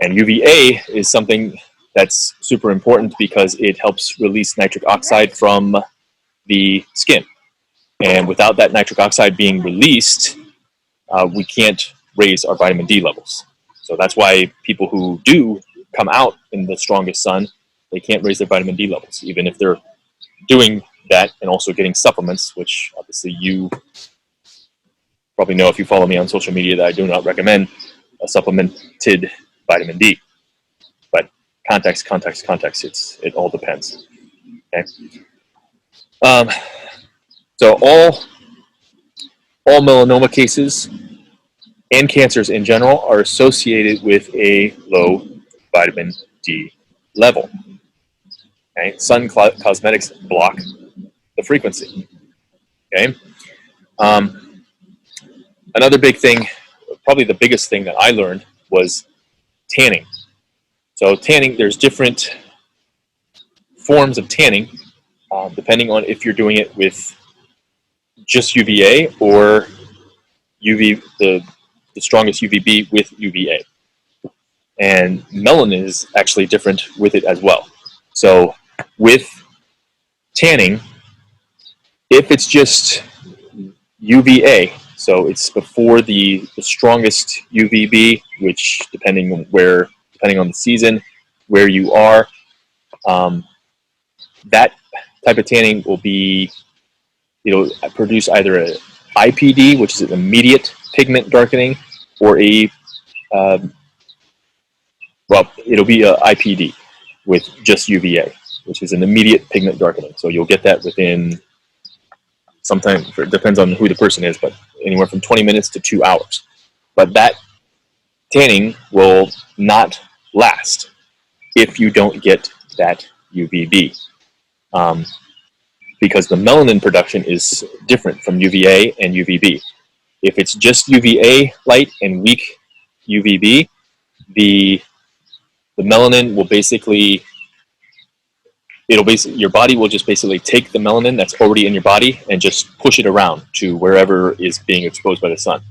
And UVA is something that's super important because it helps release nitric oxide from the skin. And without that nitric oxide being released, we can't raise our vitamin D levels. So that's why people who do come out in the strongest sun, they can't raise their vitamin D levels, even if they're doing that and also getting supplements, which obviously you probably know if you follow me on social media that I do not recommend a supplemented vitamin D. But context, it all depends. Okay. So all melanoma cases and cancers in general are associated with a low vitamin D level. Okay? Sun cosmetics block the frequency. Okay. Another big thing, probably the biggest thing that I learned, was tanning. So tanning, there's different forms of tanning, depending on if you're doing it with just UVA or the strongest UVB with UVA. And melanin is actually different with it as well. So with tanning, if it's just UVA, so it's before the strongest UVB, which depending on the season, where you are, that type of tanning will be, it'll produce either a IPD, which is an immediate pigment darkening, or a well, it'll be a IPD with just UVA, which is an immediate pigment darkening. So you'll get that within, sometimes it depends on who the person is, but anywhere from 20 minutes to 2 hours. But that tanning will not last if you don't get that UVB, because the melanin production is different from UVA and UVB. If it's just UVA light and weak UVB, the melanin will basically, your body will just basically take the melanin that's already in your body and just push it around to wherever is being exposed by the sun.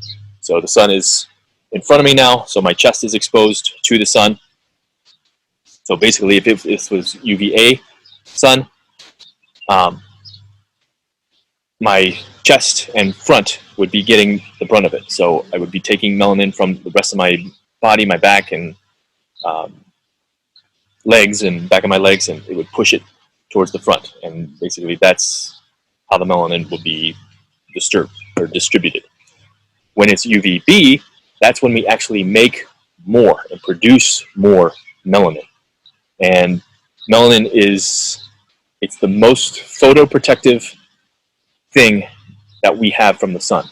So the sun is in front of me now, so my chest is exposed to the sun. So basically, if this was UVA sun, my chest and front would be getting the brunt of it. So I would be taking melanin from the rest of my body, my back and legs and back of my legs, and it would push it towards the front. And basically that's how the melanin will be disturbed or distributed. When it's UVB, that's when we actually make more and produce more melanin. And melanin it's the most photoprotective thing that we have from the sun.